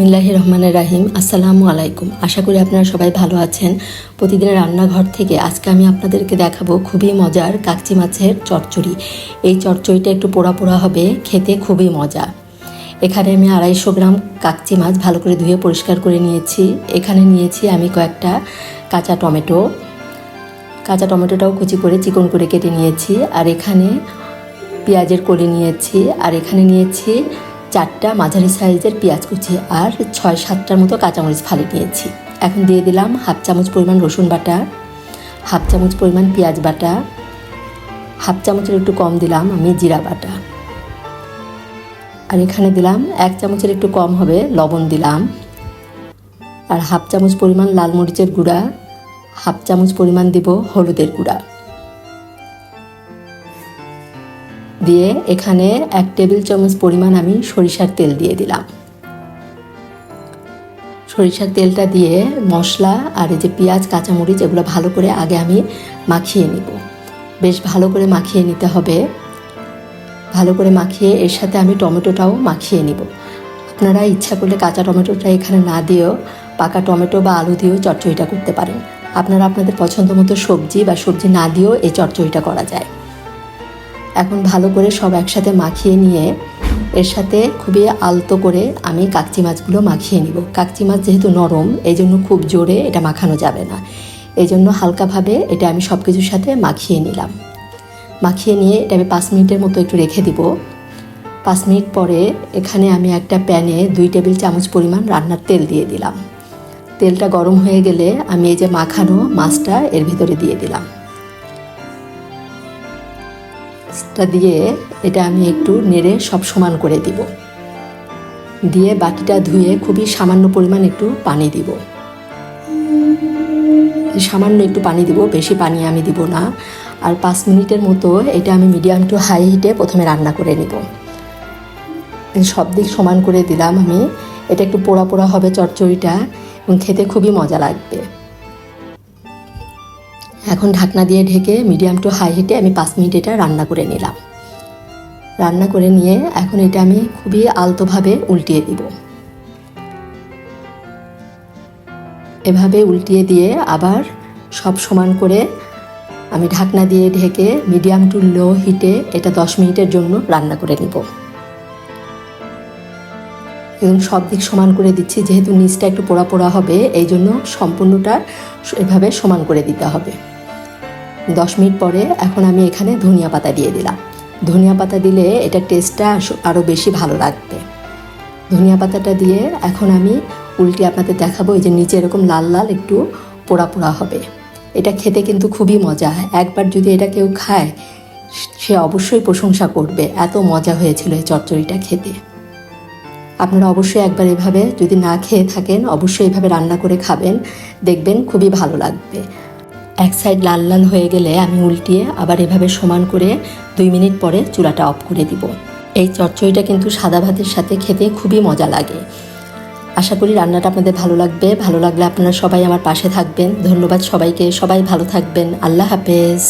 বিসমিল্লাহির রহমানির রহিম। আসসালামু আলাইকুম। আশা করি আপনারা সবাই ভালো আছেন। প্রতিদিনের রান্নাঘর থেকে আজকে আমি আপনাদেরকে দেখাবো খুবই মজার কাকচি মাছের চচ্চড়ি। এই চচ্চড়িটা একটু পোড়া পোড়া হবে, খেতে খুবই মজা। এখানে আমি 250 গ্রাম কাকচি মাছ ভালো করে ধুয়ে পরিষ্কার করে নিয়েছি। এখানে নিয়েছি আমি কয়েকটা কাঁচা টমেটো। কাঁচা টমেটোটাও কুচি করে চিকন করে কেটে নিয়েছি। আর এখানে পেঁয়াজের কলি নিয়েছি। আর এখানে নিয়েছি 4টা মাঝারি সাইজের পেঁয়াজ কুচি আর 6-7টার মতো কাঁচামরিচ ফালি নিয়েছি। এখন দিয়ে দিলাম 1/2 চামচ পরিমাণ রসুন বাটা, 1/2 চামচ পরিমাণ পেঁয়াজ বাটা, 1/2 চামচের একটু কম দিলাম আমি জিরা বাটা। আর এখানে দিলাম 1 চামচের একটু কম হবে লবণ দিলাম। আর 1/2 চামচ পরিমাণ লাল মরিচের গুঁড়া, 1/2 চামচ পরিমাণ দিব হলুদের গুঁড়া দিয়ে এখানে 1 টেবিল চামচ পরিমাণ আমি সরিষার তেল দিয়ে দিলাম। সরিষার তেলটা দিয়ে মশলা আর এই যে পেঁয়াজ কাঁচামরিচ এগুলো ভালো করে আগে আমি মাখিয়ে নিব। বেশ ভালো করে মাখিয়ে নিতে হবে। ভালো করে মাখিয়ে এর সাথে আমি টমেটোটাও মাখিয়ে নিব। আপনারা ইচ্ছা করলে কাঁচা টমেটোটা এখানে না দিয়েও পাকা টমেটো বা আলু দিয়েও চচ্চড়িটা করতে পারেন। আপনারা আপনাদের পছন্দ মতো সবজি বা সবজি না দিয়েও এই চচ্চড়িটা করা যায়। এখন ভালো করে সব একসাথে মাখিয়ে নিয়ে এর সাথে খুবই আলতো করে আমি কাকচি মাছগুলো মাখিয়ে নিব। কাকচি মাছ যেহেতু নরম, এই জন্য খুব জোরে এটা মাখানো যাবে না। এই জন্য হালকাভাবে এটা আমি সব কিছুর সাথে মাখিয়ে নিলাম। মাখিয়ে নিয়ে এটা আমি 5 মিনিটের মতো একটু রেখে দিব। 5 মিনিট পরে এখানে আমি একটা প্যানে 2 টেবিল চামচ পরিমাণ রান্নার তেল দিয়ে দিলাম। তেলটা গরম হয়ে গেলে আমি এই যে মাখানো মাছটা এর ভিতরে দিয়ে দিলাম। দিয়ে এটা আমি একটু নেড়ে সব সমান করে দিব। দিয়ে বাটিটা ধুয়ে খুবই সামান্য পরিমাণ একটু পানি দিব। সামান্য একটু পানি দিব, বেশি পানি আমি দিব না। আর 5 মিনিটের মতো এটা আমি মিডিয়াম টু হাই হিটে প্রথমে রান্না করে নিব। সব দিক সমান করে দিলাম আমি। এটা একটু পোড়া পোড়া হবে চচ্চড়িটা এবং খেতে খুবই মজা লাগবে। এখন ঢাকনা দিয়ে ঢেকে মিডিয়াম টু হাই হিটে আমি 5 মিনিট এটা রান্না করে নিলাম। রান্না করে নিয়ে এখন এটা আমি খুবই আলতোভাবে উল্টিয়ে দিব। এভাবে উল্টিয়ে দিয়ে আবার সব সমান করে আমি ঢাকনা দিয়ে ঢেকে মিডিয়াম টু লো হিটে এটা 10 মিনিটের জন্য রান্না করে নিব। এবং সব দিক সমান করে দিচ্ছি, যেহেতু নিচটা একটু পোড়া পোড়া হবে এই জন্য সম্পূর্ণটা এভাবে সমান করে দিতে হবে। 10 মিনিট পরে এখন আমি এখানে ধনিয়া পাতা দিয়ে দিলাম। ধনিয়া পাতা দিলে এটা টেস্টটা আরও বেশি ভালো লাগবে। ধনিয়া পাতাটা দিয়ে এখন আমি উল্টে আপনাদের দেখাবো। এই যে নিচে এরকম লাল লাল একটু পোড়া পোড়া হবে। এটা খেতে কিন্তু খুবই মজা। একবার যদি এটা কেউ খায় সে অবশ্যই প্রশংসা করবে, এত মজা হয়েছিল এই চচ্চড়িটা খেতে। আপনারা অবশ্যই একবার এভাবে যদি না খেয়ে থাকেন অবশ্যই এভাবে রান্না করে খাবেন, দেখবেন খুবই ভালো লাগবে। এক সাইড লাল লাল হয়ে গেলে আমি উল্টিয়ে আবার এভাবে সমান করে 2 মিনিট পরে চুলাটা অফ করে দিব। এই চচ্চড়িটা কিন্তু সাদা ভাতের সাথে খেতে খুবই মজা লাগে। আশা করি রান্নাটা আপনাদের ভালো লাগবে। ভালো লাগলে আপনারা সবাই আমার পাশে থাকবেন। ধন্যবাদ সবাইকে। সবাই ভালো থাকবেন। আল্লাহ হাফেজ।